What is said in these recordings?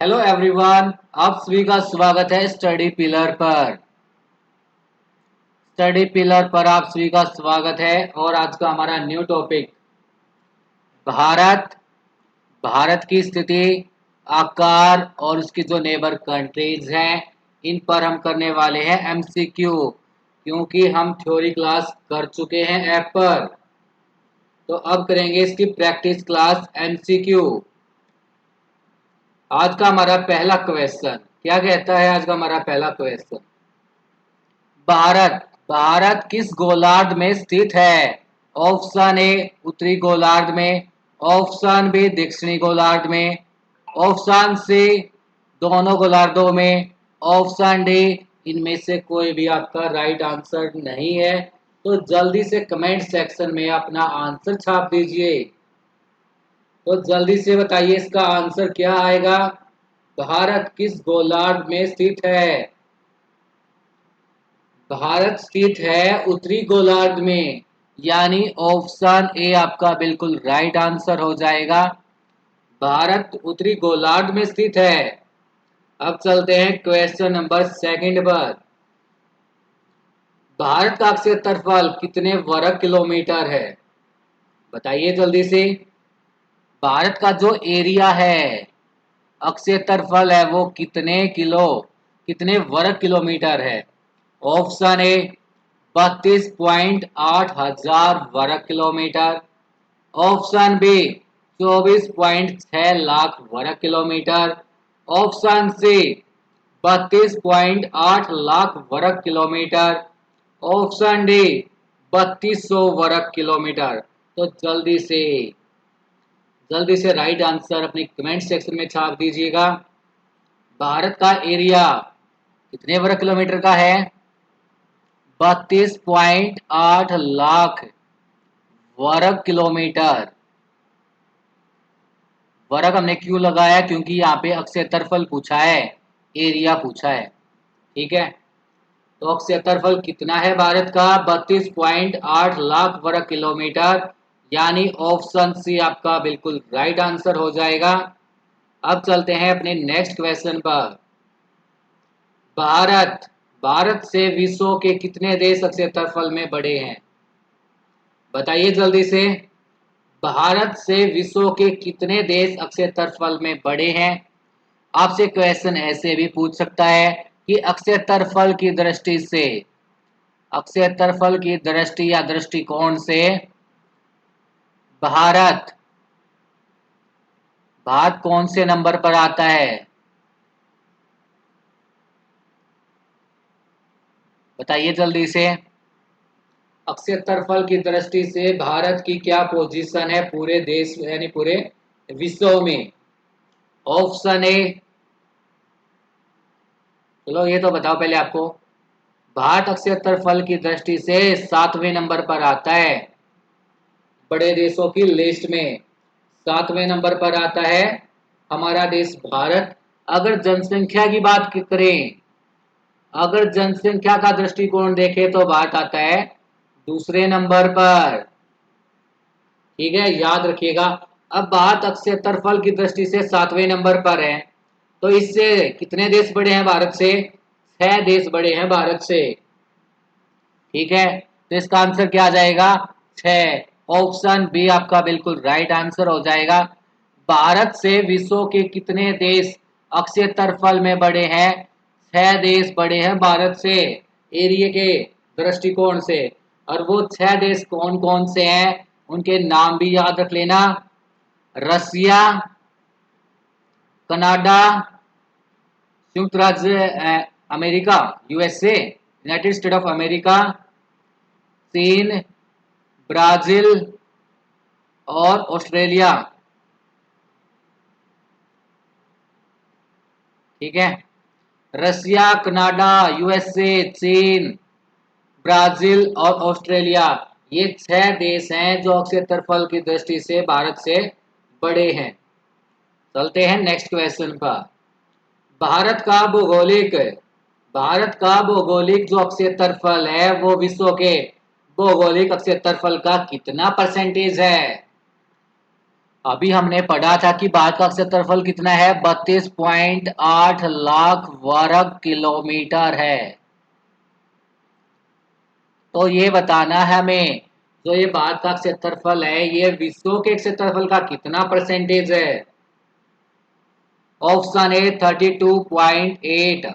Hello everyone, आप सभी का स्वागत है स्टडी पिलर पर। स्टडी पिलर पर आप सभी का स्वागत है और आज का हमारा न्यू टॉपिक भारत। भारत की स्थिति, आकार और उसकी जो नेबर कंट्रीज हैं, इन पर हम करने वाले हैं एमसीक्यू, क्योंकि हम थ्योरी क्लास कर चुके हैं ऐप पर। तो अब करेंगे इसकी प्रैक्टिस क्लास एमसीक्यू। आज का हमारा पहला क्वेश्चन क्या कहता है? आज का हमारा पहला क्वेश्चन, भारत भारत किस गोलार्ध में स्थित है? ऑप्शन ए उत्तरी गोलार्ध में, ऑप्शन बी दक्षिणी गोलार्ध में, ऑप्शन सी दोनों गोलार्धों में, ऑप्शन डी इनमें से कोई भी आपका राइट आंसर नहीं है। तो जल्दी से कमेंट सेक्शन में अपना आंसर छाप दीजिए। तो जल्दी से बताइए इसका आंसर क्या आएगा। भारत किस गोलार्ध में स्थित है? भारत स्थित है उत्तरी गोलार्ध में, यानी ऑप्शन ए आपका बिल्कुल राइट आंसर हो जाएगा। भारत उत्तरी गोलार्ध में स्थित है। अब चलते हैं क्वेश्चन नंबर सेकंड पर। भारत का अक्षय क्षेत्रफल कितने वर्ग किलोमीटर है? बताइए जल्दी से। भारत का जो एरिया है, अक्षय क्षेत्रफल है, वो कितने वर्ग किलोमीटर है? ऑप्शन ए 32.8 हजार वर्ग किलोमीटर, ऑप्शन बी 24.6 लाख वर्ग किलोमीटर, ऑप्शन सी 32.8 लाख वर्ग किलोमीटर, ऑप्शन डी 3200 वर्ग किलोमीटर। तो जल्दी से राइट आंसर अपने कमेंट सेक्शन में छाप दीजिएगा। भारत का एरिया कितने वर्ग किलोमीटर का है? 32.8 लाख वर्ग किलोमीटर। वर्ग हमने क्यों लगाया? क्योंकि यहाँ पे अक्षय क्षेत्रफल पूछा है, एरिया पूछा है। ठीक है, तो अक्षय क्षेत्रफल कितना है भारत का? 32.8 लाख वर्ग किलोमीटर, यानी ऑप्शन सी आपका बिल्कुल राइट आंसर हो जाएगा। अब चलते हैं अपने नेक्स्ट क्वेश्चन पर। भारत भारत से विश्व के कितने देश अक्षय क्षेत्रफल में बड़े हैं? बताइए जल्दी से। भारत से विश्व के कितने देश अक्षय क्षेत्रफल में बड़े हैं? आपसे क्वेश्चन ऐसे भी पूछ सकता है कि अक्षय क्षेत्रफल की दृष्टि से, अक्षय क्षेत्रफल की दृष्टि या दृष्टिकोण से भारत भारत कौन से नंबर पर आता है? बताइए जल्दी से। अक्षय क्षेत्रफल की दृष्टि से भारत की क्या पोजीशन है पूरे देश यानी पूरे विश्व में? ऑप्शन ए, चलो ये तो बताओ पहले आपको। भारत अक्षय क्षेत्रफल की दृष्टि से 7वें नंबर पर आता है बड़े देशों की लिस्ट में। 7वें नंबर पर आता है हमारा देश भारत। अगर जनसंख्या की बात करें, अगर जनसंख्या का दृष्टिकोण देखें तो भारत आता है दूसरे नंबर पर। ठीक है, याद रखिएगा। अब भारत अक्षय क्षेत्रफल की दृष्टि से 7वें नंबर पर है, तो इससे कितने देश बड़े हैं भारत से? 6 देश बड़े हैं भारत से। ठीक है, तो इसका आंसर क्या आ जाएगा? 6। ऑप्शन बी आपका बिल्कुल राइट आंसर हो जाएगा। भारत से विश्व के कितने देश अक्षय क्षेत्रफल में बड़े हैं? 6 देश बड़े हैं भारत से एरिया के दृष्टिकोण से। और वो 6 देश कौन कौन से हैं, उनके नाम भी याद रख लेना। रसिया, कनाडा, संयुक्त राज्य America, USA, United state of America, चीन, ब्राजील और ऑस्ट्रेलिया। ठीक है, रसिया, कनाडा, यूएसए, चीन, ब्राजील और ऑस्ट्रेलिया, ये 6 देश हैं जो अक्षय क्षेत्रफल की दृष्टि से भारत से बड़े हैं। चलते हैं नेक्स्ट क्वेश्चन पर। भारत का भौगोलिक भारत का भौगोलिक जो अक्षय क्षेत्रफल है वो विश्व के भौगोलिक अक्षय क्षेत्रफल का कितना परसेंटेज है? अभी हमने पढ़ा था कि भारत का क्षेत्रफल कितना है, 32.8 लाख वर्ग किलोमीटर है। तो ये बताना है हमें, जो ये भारत का क्षेत्रफल है ये विश्व के क्षेत्रफल का कितना परसेंटेज है। Option A 32.8,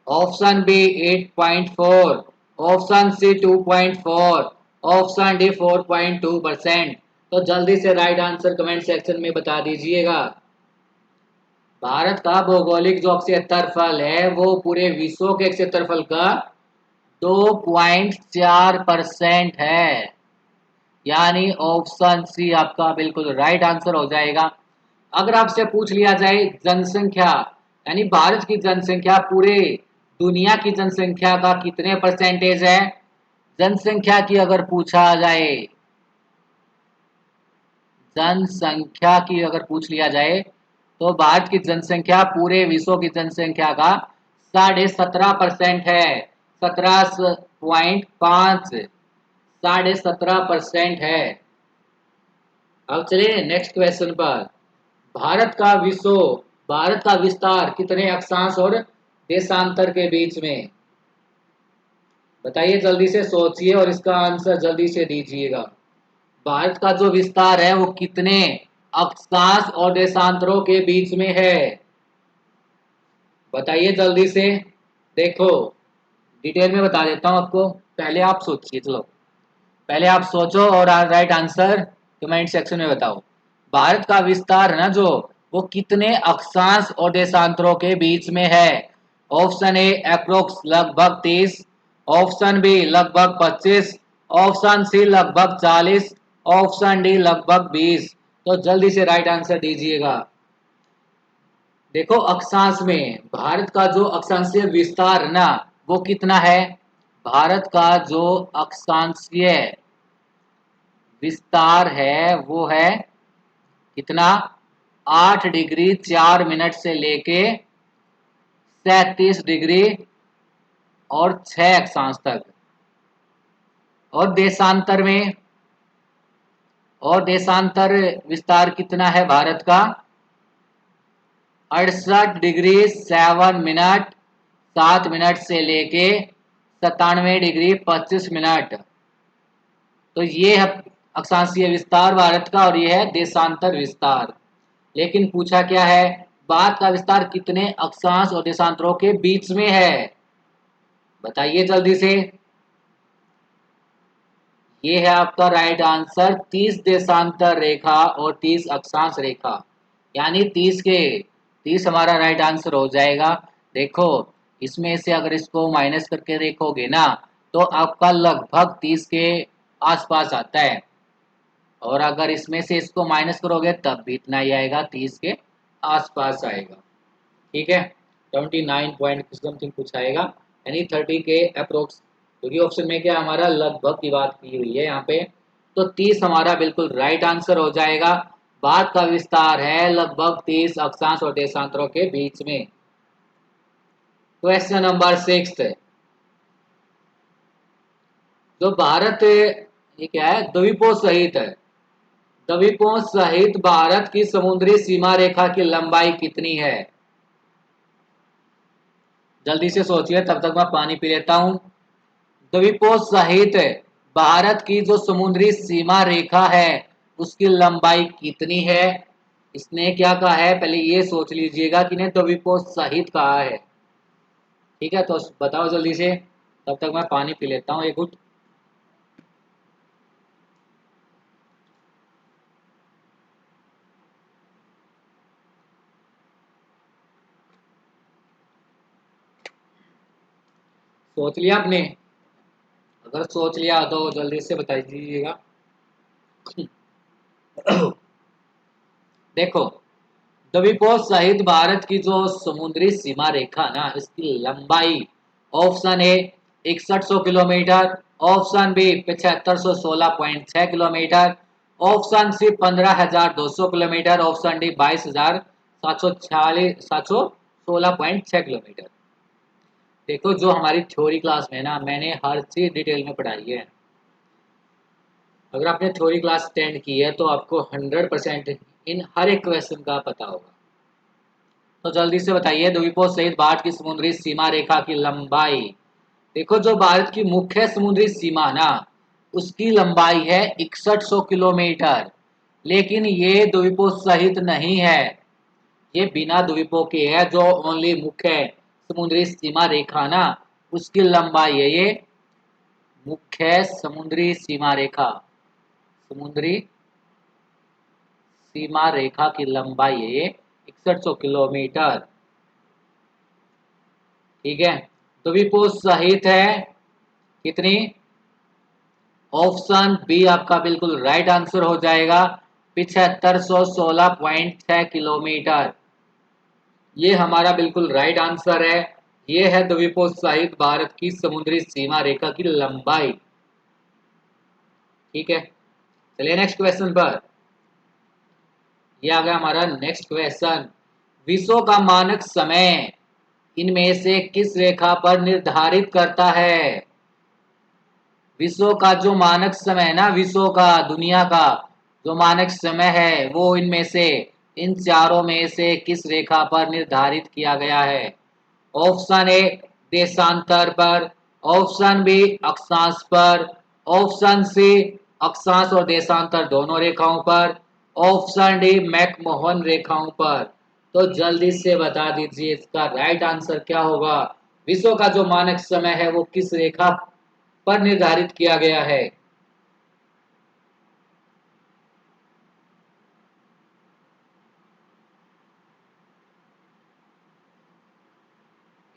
option B 8.4, option C 2.4, option D 4.2%। तो जल्दी से राइट आंसर कमेंट सेक्शन में बता दीजिएगा। भारत का भौगोलिक जो क्षेत्रफल है वो पूरे विश्व के क्षेत्रफल का 2.4% है, यानी ऑप्शन सी आपका बिल्कुल राइट आंसर हो जाएगा। अगर आपसे पूछ लिया जाए जनसंख्या, यानी भारत की जनसंख्या पूरे दुनिया की जनसंख्या का कितने परसेंटेज है, जनसंख्या की अगर पूछा जाए, जनसंख्या की अगर पूछ लिया जाए तो भारत की जनसंख्या पूरे विश्व की जनसंख्या का 17.5% है। 17.5, 17.5% है। अब चलिए नेक्स्ट क्वेश्चन पर। भारत का विश्व, भारत का विस्तार कितने अक्षांश और देशांतर के बीच में, बताइए जल्दी से सोचिए और इसका आंसर जल्दी से दीजिएगा। भारत का जो विस्तार है वो कितने अक्षांश और देशांतरों के बीच में है, बताइए जल्दी से। देखो डिटेल में बता देता हूं आपको, पहले आप सोचिए। चलो पहले आप सोचो और राइट आंसर कमेंट सेक्शन में बताओ। भारत का विस्तार है ना जो, वो कितने अक्षांश और देशांतरों के बीच में है। ऑप्शन ए अप्रोक्स लगभग 30, ऑप्शन बी लगभग 25, ऑप्शन सी लगभग 40, ऑप्शन डी लगभग 20। तो जल्दी से राइट आंसर दीजिएगा। देखो अक्षांश में भारत का जो अक्षांशीय विस्तार है ना वो कितना है, भारत का जो अक्षांशीय विस्तार है वो है कितना, 8 डिग्री 4 मिनट से लेके 37 डिग्री और 6 अक्षांश तक। और देशांतर में, और देशांतर विस्तार कितना है भारत का, 68 डिग्री 7 मिनट 7 मिनट से लेके 97 डिग्री 25 मिनट। तो ये है अक्षांशीय विस्तार भारत का और ये है देशांतर विस्तार। लेकिन पूछा क्या है, भारत का विस्तार कितने अक्षांश और देशांतरों के बीच में है, बताइए जल्दी से। ये है आपका राइट आंसर, 30 देशांतर रेखा और 30 अक्षांश रेखा, यानी 30 के 30 हमारा राइट आंसर हो जाएगा। देखो इसमें से अगर इसको माइनस करके देखोगे ना तो आपका लगभग 30 के आसपास आता है, और अगर इसमें से इसको माइनस करोगे तब भी इतना ही आएगा, 30 के आसपास आएगा। ठीक है, 29 पॉइंट समथिंग कुछ आएगा, यानी 30 के अप्रोक्स, क्योंकि ऑप्शन में क्या हमारा लगभग की बात की हुई है यहाँ पे। तो 30 हमारा बिल्कुल राइट आंसर हो जाएगा। भारत का विस्तार है लगभग 30 अक्षांश और देशांतरों के बीच में। क्वेश्चन नंबर 6, जो भारत, ये क्या है, द्वीपों सहित है, द्वीपों सहित भारत की समुद्री सीमा रेखा की लंबाई कितनी है, जल्दी से सोचिए तब तक मैं पानी पी लेता हूं। द्वीपों सहित भारत की जो समुद्री सीमा रेखा है उसकी लंबाई कितनी है। इसने क्या कहा है पहले ये सोच लीजिएगा कि ने द्वीपों सहित कहा है। ठीक है, तो बताओ जल्दी से, तब तक मैं पानी पी लेता हूँ एक घुट। सोच लिया आपने, अगर सोच लिया तो जल्दी से बता दीजिएगा। देखो द्वीपों सहित भारत की जो समुद्री सीमा रेखा ना इसकी लंबाई, option A 6100 kilometre, option B 7516.6 kilometre, option C 15200 kilometre, option D 22746 716.6 kilometre. देखो जो हमारी थ्योरी क्लास में ना मैंने हर चीज डिटेल में पढ़ाई है। अगर आपने थ्योरी क्लास अटेंड की है तो आपको 100% इन हर एक क्वेश्चन का पता होगा। तो जल्दी से बताइए, द्वीपों सहित भारत की समुद्री सीमा रेखा की लंबाई। देखो, जो भारत की मुख्य समुद्री सीमा ना, उसकी लंबाई है 6100 किलोमीटर। लेकिन ये द्वीपों सहित नहीं है, ये बिना द्वीपों के है। जो ओनली मुख्य समुद्री सीमा रेखा ना, उसकी लंबाई है ये मुख्य समुद्री सीमा रेखा। समुद्री सीमा रेखा की लंबाई है ये 6100 किलोमीटर। ठीक है, द्वीपों सहित है कितनी? ऑप्शन बी आपका बिल्कुल राइट आंसर हो जाएगा, 7516.6 किलोमीटर। ये हमारा बिल्कुल राइट आंसर है। ये है द्वीपों सहित भारत की समुद्री सीमा रेखा की लंबाई। ठीक है, चलिए नेक्स्ट क्वेश्चन पर। ये आ गया हमारा नेक्स्ट क्वेश्चन। विश्व का मानक समय इनमें से किस रेखा पर निर्धारित करता है? विश्व का जो मानक समय है ना, विश्व का, दुनिया का जो मानक समय है, वो इनमें से, इन चारों में से किस रेखा पर निर्धारित किया गया है? ऑप्शन ए देशांतर पर, ऑप्शन बी अक्षांश पर, ऑप्शन सी अक्षांश और देशांतर दोनों रेखाओं पर, ऑप्शन डी मैकमोहन रेखाओं पर। तो जल्दी से बता दीजिए इसका राइट आंसर क्या होगा। विश्व का जो मानक समय है वो किस रेखा पर निर्धारित किया गया है?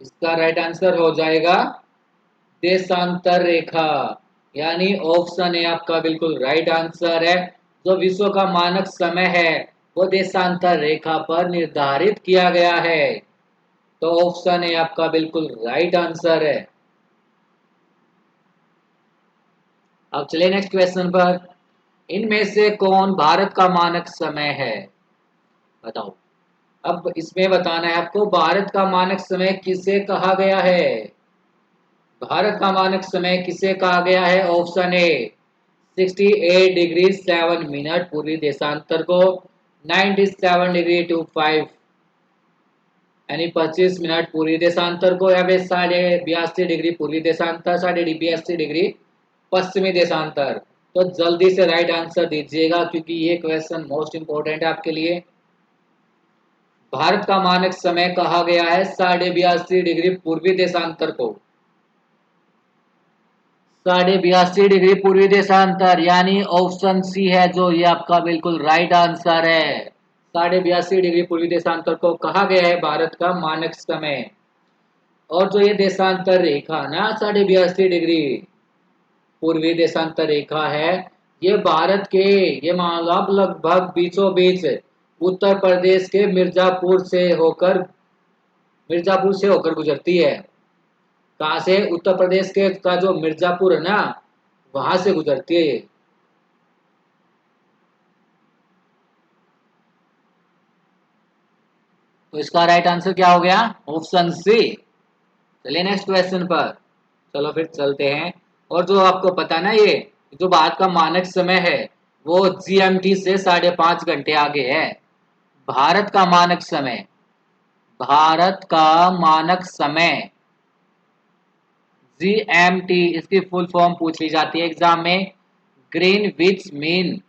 इसका राइट आंसर हो जाएगा देशांतर रेखा, यानी ऑप्शन ए आपका बिल्कुल राइट आंसर है। जो विश्व का मानक समय है वो देशांतर रेखा पर निर्धारित किया गया है। तो ऑप्शन ए आपका बिल्कुल राइट आंसर है। अब चलिए नेक्स्ट क्वेश्चन पर। इनमें से कौन भारत का मानक समय है? बताओ। अब इसमें बताना है आपको, भारत का मानक समय किसे कहा गया है? भारत का मानक समय किसे कहा गया है? ऑप्शन ए 68 डिग्री 7 मिनट पूर्वी देशांतर को, 97 डिग्री 25 यानी 25 मिनट पूर्वी देशांतर को, या फिर 82.5 डिग्री पूर्वी देशांतर, 82.5 डिग्री पश्चिमी देशांतर। तो जल्दी से राइट आंसर दीजिएगा, क्योंकि ये क्वेश्चन मोस्ट इंपोर्टेंट है आपके लिए। भारत का मानक समय कहा गया है 82.5 डिग्री पूर्वी देशांतर को, 82.5 डिग्री पूर्वी देशांतर, यानी ऑप्शन सी है जो ये आपका बिल्कुल राइट आंसर है। 82.5 डिग्री पूर्वी देशांतर को कहा गया है भारत का मानक समय। और जो ये देशांतर रेखा ना, 82.5 डिग्री पूर्वी देशांतर रेखा है, ये भारत के, ये मान लो आप, लगभग बीचों बीच उत्तर प्रदेश के मिर्जापुर से होकर गुजरती है। कहाँ से? उत्तर प्रदेश के का जो मिर्जापुर है ना, वहां से गुजरती है ये। तो इसका राइट आंसर क्या हो गया? Option C. चलिए नेक्स्ट क्वेश्चन पर। चलो फिर चलते हैं। और जो आपको पता ना, ये जो भारत का मानक समय है वो जीएमटी से 5.5 घंटे आगे है। भारत का मानक समय, भारत का मानक समय जीएमटी, इसकी फुल फॉर्म पूछ ली जाती है एग्जाम में, ग्रीनविच मीन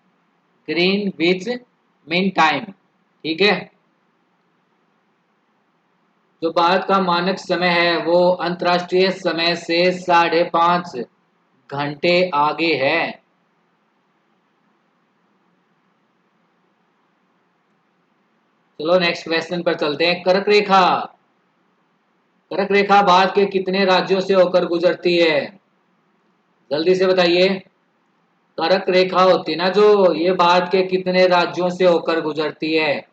टाइम। ठीक है, जो भारत का मानक समय है वो अंतर्राष्ट्रीय समय से 5.5 घंटे आगे है। चलो नेक्स्ट क्वेश्चन पर चलते हैं। कर्क रेखा भारत के कितने राज्यों से होकर गुजरती है? जल्दी से बताइए। कर्क रेखा होती है ना जो, ये भारत के कितने राज्यों से होकर गुजरती है?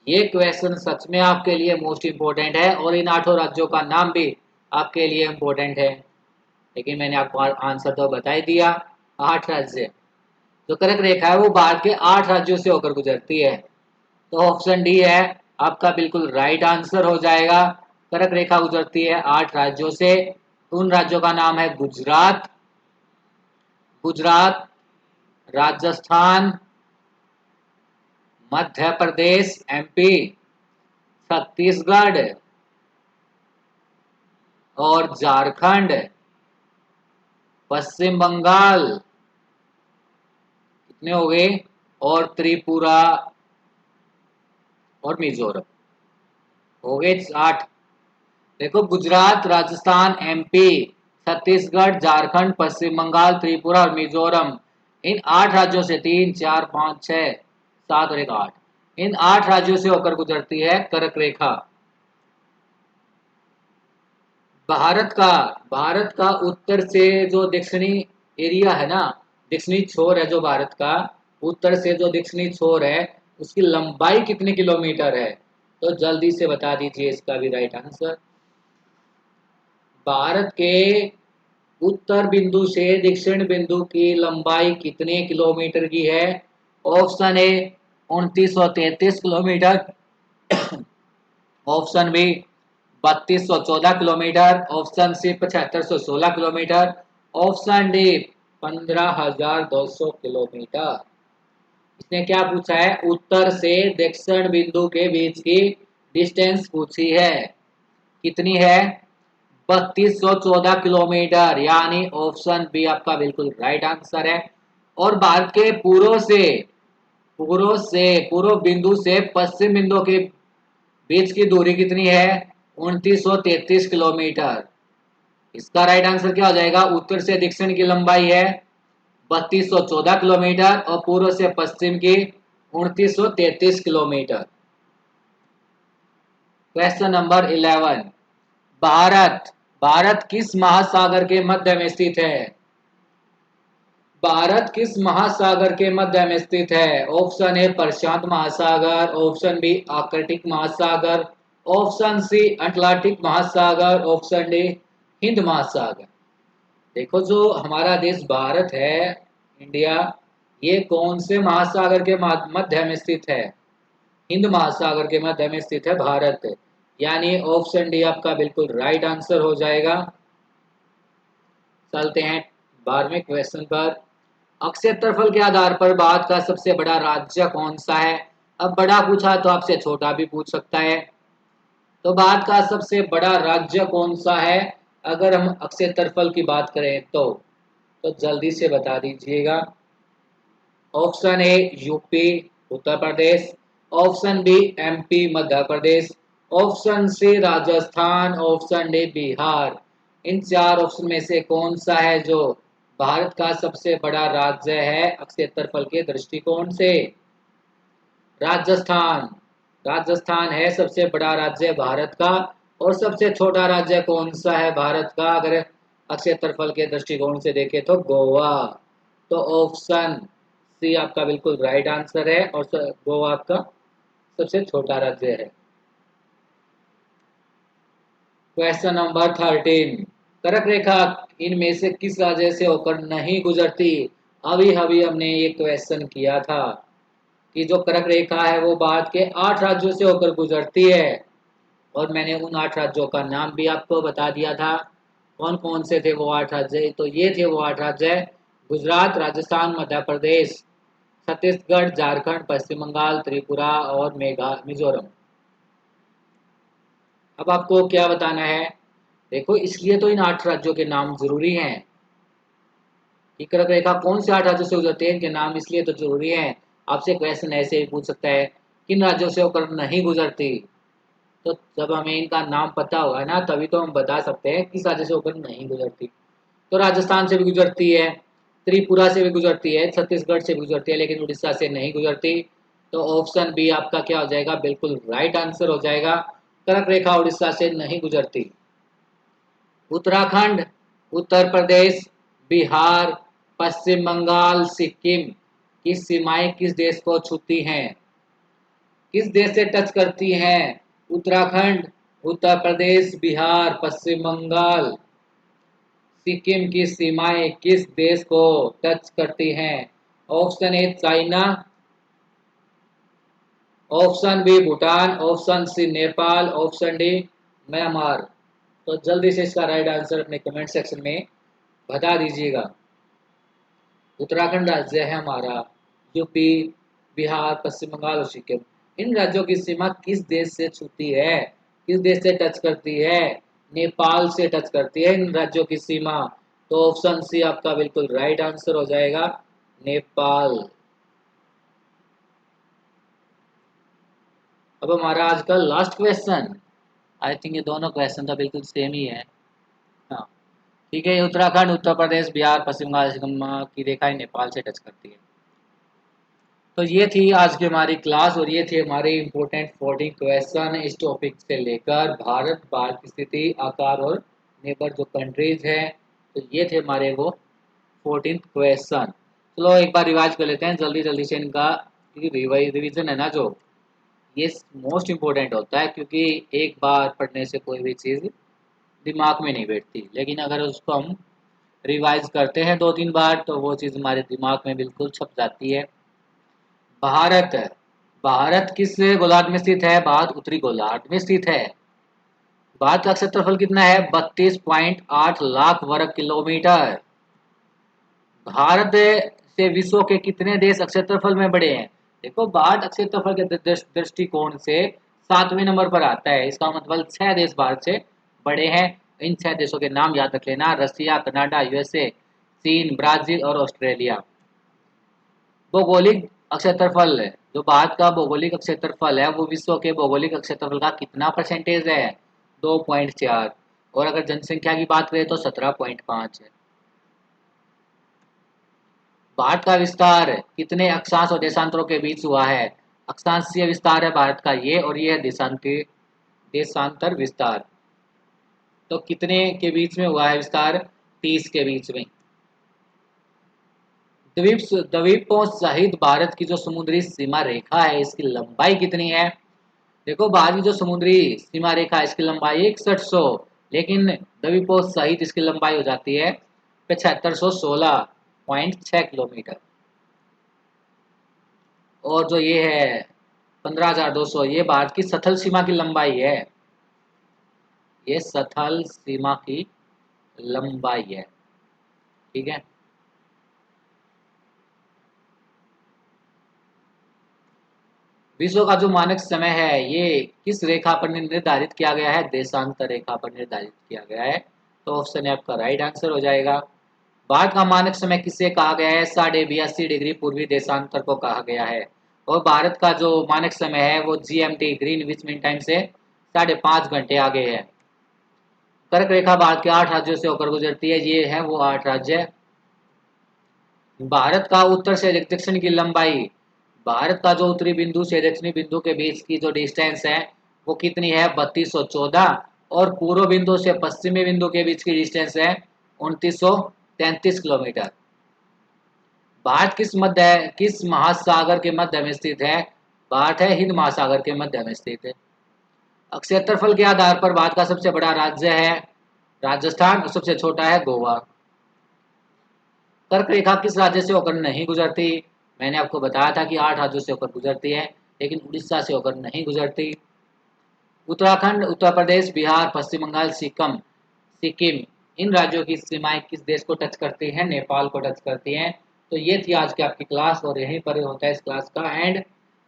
ये क्वेश्चन सच में आपके लिए मोस्ट इंपोर्टेंट है, और इन 8 राज्यों का नाम भी आपके लिए इंपोर्टेंट है। लेकिन मैंने आपको आंसर तो बता ही दिया, 8 राज्य। जो कर्क रेखा है वो भारत के 8 राज्यों से होकर गुजरती है। तो ऑप्शन डी है आपका बिल्कुल राइट आंसर हो जाएगा। कर्क रेखा गुजरती है 8 राज्यों से। उन राज्यों का नाम है गुजरात, राजस्थान, मध्य प्रदेश एमपी, छत्तीसगढ़ और झारखंड, पश्चिम बंगाल, कितने हो गए, और त्रिपुरा और मिजोरम, हो गए 8। देखो गुजरात, राजस्थान, एमपी, छत्तीसगढ़, झारखंड, पश्चिम बंगाल, त्रिपुरा और मिजोरम, इन 8 राज्यों से 3 4 5 6 7 और 1 8, इन 8 राज्यों से होकर गुजरती है कर्क रेखा। भारत का उत्तर से जो दक्षिणी एरिया है ना, दक्षिणी छोर है जो भारत का, उत्तर से जो दक्षिणी छोर है, उसकी लंबाई कितने किलोमीटर है? तो जल्दी से बता दीजिए इसका भी राइट आंसर। भारत के उत्तर बिंदु से दक्षिण बिंदु की लंबाई कितने किलोमीटर की है? Option A 2933 kilometre, option B 3214 kilometre, option C 7516 kilometre, option D 15200 kilometre. इसने क्या पूछा है? उत्तर से दक्षिण बिंदु के बीच की डिस्टेंस पूछी है, कितनी है? 3214 किलोमीटर, यानी ऑप्शन बी आपका बिल्कुल राइट आंसर है। और भारत के पूर्व बिंदु से पश्चिम बिंदु के बीच की दूरी कितनी है? 2933 किलोमीटर। इसका राइट आंसर क्या हो जाएगा? उत्तर से दक्षिण की लंबाई है 3214 किलोमीटर और पूर्व से पश्चिम की 2933 kilometre. Question number 11, Bharat Bharat किस महासागर के मध्य में स्थित है? भारत किस महासागर के मध्य में स्थित है? ऑप्शन ए प्रशांत महासागर, ऑप्शन बी आर्कटिक महासागर, ऑप्शन सी अटलांटिक महासागर, ऑप्शन डी हिंद महासागर। देखो जो हमारा देश भारत है, इंडिया, ये कौन से महासागर के मध्य में स्थित है? हिंद महासागर के मध्य में स्थित है भारत, यानी ऑप्शन डी आपका बिल्कुल राइट आंसर हो जाएगा। चलते हैं 12वें क्वेश्चन पर। अक्षय क्षेत्रफल के आधार पर भारत का सबसे बड़ा राज्य कौन सा है? अब बड़ा पूछा तो आपसे छोटा भी पूछ सकता है। तो भारत का सबसे बड़ा राज्य कौन सा है अगर हम अक्षय क्षेत्रफल की बात करें तो जल्दी से बता दीजिएगा। Option A UP Uttar Pradesh, option B MP Madhya Pradesh, option C Rajasthan, option D Bihar. इन 4 ऑप्शन में से कौन सा है जो भारत का सबसे बड़ा राज्य है अक्षय क्षेत्रफल के दृष्टिकोण से? राजस्थान, राजस्थान है सबसे बड़ा राज्य भारत का। और सबसे छोटा राज्य कौन सा है भारत का अगर अक्षय क्षेत्रफल के दृष्टिकोण से देखें तो? गोवा। तो ऑप्शन सी आपका बिल्कुल राइट आंसर है और गोवा आपका सबसे छोटा राज्य है। क्वेश्चन नंबर 13, कर्क रेखा इनमें से किस राज्य से होकर नहीं गुजरती? अभी अभी हमने ये क्वेश्चन किया था कि जो कर्क रेखा है वो भारत के 8 राज्यों से होकर गुजरती है, और मैंने उन 8 राज्यों का नाम भी आपको बता दिया था। कौन कौन से थे वो 8 राज्य? तो ये थे वो 8 राज्य: गुजरात, राजस्थान, मध्य प्रदेश, छत्तीसगढ़, झारखंड, पश्चिम बंगाल, त्रिपुरा और मिजोरम। अब आपको क्या बताना है? देखो इसलिए तो इन 8 राज्यों के नाम जरूरी हैं कि कर्क रेखा कौन से 8 राज्यों से गुजरती है, इनके नाम इसलिए तो जरूरी हैं। आपसे क्वेश्चन ऐसे ही पूछ सकता है किन राज्यों से होकर नहीं गुजरती, तो जब हमें इनका नाम पता होगा ना तभी तो हम बता सकते हैं किस राज्य से होकर नहीं गुजरती। तो राजस्थान से भी गुजरती है, त्रिपुरा से भी गुजरती है, छत्तीसगढ़ से भी गुजरती है, लेकिन उड़ीसा से नहीं गुजरती। तो ऑप्शन बी आपका क्या हो जाएगा? बिल्कुल राइट आंसर हो जाएगा। कर्क रेखा उड़ीसा से नहीं गुजरती। उत्तराखंड, उत्तर प्रदेश, बिहार, पश्चिम बंगाल, सिक्किम की सीमाएं किस देश को छूती हैं? किस देश से टच करती हैं? उत्तराखंड, उत्तर प्रदेश, बिहार, पश्चिम बंगाल, सिक्किम की सीमाएं किस देश को टच करती हैं? Option A China, option B Bhutan, option C Nepal, option D Myanmar. तो जल्दी से इसका राइट आंसर अपने कमेंट सेक्शन में बता दीजिएगा। उत्तराखंड राज्य है हमारा, यूपी, बिहार, पश्चिम बंगाल और सिक्किम। इन राज्यों की सीमा किस देश से छूती है, किस देश से टच करती है? नेपाल से टच करती है इन राज्यों की सीमा। तो ऑप्शन सी आपका बिल्कुल राइट आंसर हो जाएगा, नेपाल। अब हमारा आज का लास्ट क्वेश्चन, आई थिंक ये दोनों क्वेश्चन तो बिल्कुल सेम ही है। हाँ ठीक है, उत्तराखंड, उत्तर प्रदेश, बिहार, पश्चिम बंगाल, सिक्किम की रेखाएं नेपाल से टच करती है। तो ये थी आज की हमारी क्लास और ये थे हमारे इम्पोर्टेंट 14 क्वेश्चन इस टॉपिक से लेकर भारत की स्थिति, आकार और नेबर जो कंट्रीज हैं। तो ये थे हमारे वो 14 क्वेश्चन। चलो एक बार रिवाइज कर लेते हैं जल्दी जल्दी से इनका, क्योंकि रिविजन है ना जो, ये मोस्ट इम्पोर्टेंट होता है, क्योंकि एक बार पढ़ने से कोई भी चीज़ दिमाग में नहीं बैठती, लेकिन अगर उसको हम रिवाइज करते हैं 2-3 बार तो वो चीज़ हमारे दिमाग में बिल्कुल छप जाती है। भारत, भारत किस गोलार्ध में स्थित है? भारत उत्तरी गोलार्ध में स्थित है। भारत का क्षेत्रफल कितना है? 32.8 लाख वर्ग किलोमीटर। भारत से विश्व के कितने देश क्षेत्रफल में बड़े हैं? देखो भारत क्षेत्रफल के दृष्टिकोण से 7वें नंबर पर आता है, इसका मतलब 6 देश भारत से बड़े हैं। इन 6 देशों के नाम याद रख लेना, रसिया, कनाडा, यूएसए, चीन, ब्राजील और ऑस्ट्रेलिया। भौगोलिक क्षेत्रफल, जो भारत का भौगोलिक क्षेत्रफल है वो विश्व के भौगोलिक क्षेत्रफल का कितना परसेंटेज है? 2.4। और अगर जनसंख्या की बात करें तो 17.5 है। भारत का विस्तार कितने अक्षांश और देशांतरों के बीच हुआ है? अक्षांशीय विस्तार है भारत का ये, और ये है देशांतर विस्तार। तो कितने के बीच में हुआ है विस्तार? 30 के बीच में। द्वीपों सहित भारत की जो समुद्री सीमा रेखा है इसकी लंबाई कितनी है? देखो भारत की जो समुद्री सीमा रेखा है इसकी लंबाई 6100, लेकिन द्वीपों सहित इसकी लंबाई हो जाती है 7516.6 किलोमीटर। और जो ये है 15200, ये भारत की सथल सीमा की लंबाई है, ये सथल सीमा की लंबाई है। ठीक है, विश्व का जो मानक समय है ये किस रेखा पर निर्धारित किया गया है? देशांतर रेखा पर निर्धारित किया गया है। तो ऑप्शन है आपका राइट आंसर हो जाएगा। भारत का मानक समय किसे कहा गया है? 82.5 डिग्री पूर्वी देशांतर को कहा गया है। और भारत का जो मानक समय है वो GMT ग्रीनविच मीन टाइम से 5.5 घंटे आगे है। कर्क रेखा भारत के 8 राज्यों से होकर गुजरती है, ये है वो 8 राज्य। भारत का उत्तर से दक्षिण की लंबाई, भारत का जो उत्तरी बिंदु से दक्षिणी बिंदु के बीच की जो डिस्टेंस है वो कितनी है? 3214। और पूर्व बिंदु से पश्चिमी बिंदु के बीच की डिस्टेंस है 2933 किलोमीटर। भारत किस महासागर के मध्य में स्थित है? भारत है हिंद महासागर के मध्य में स्थित है। क्षेत्रफल के आधार पर भारत का सबसे बड़ा राज्य है राजस्थान और सबसे छोटा है गोवा। कर्क रेखा किस राज्य से होकर नहीं गुजरती? मैंने आपको बताया था कि 8 राज्यों से होकर गुजरती है, लेकिन उड़ीसा से होकर नहीं गुजरती। उत्तराखंड, उत्तर प्रदेश, बिहार, पश्चिम बंगाल, सिक्किम, इन राज्यों की सीमाएं किस देश को टच करती हैं? नेपाल को टच करती हैं। तो ये थी आज की आपकी क्लास और यहीं पर होता है इस क्लास का एंड।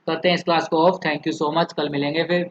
करते हैं इस क्लास को of. Thank you so much, कल मिलेंगे फिर।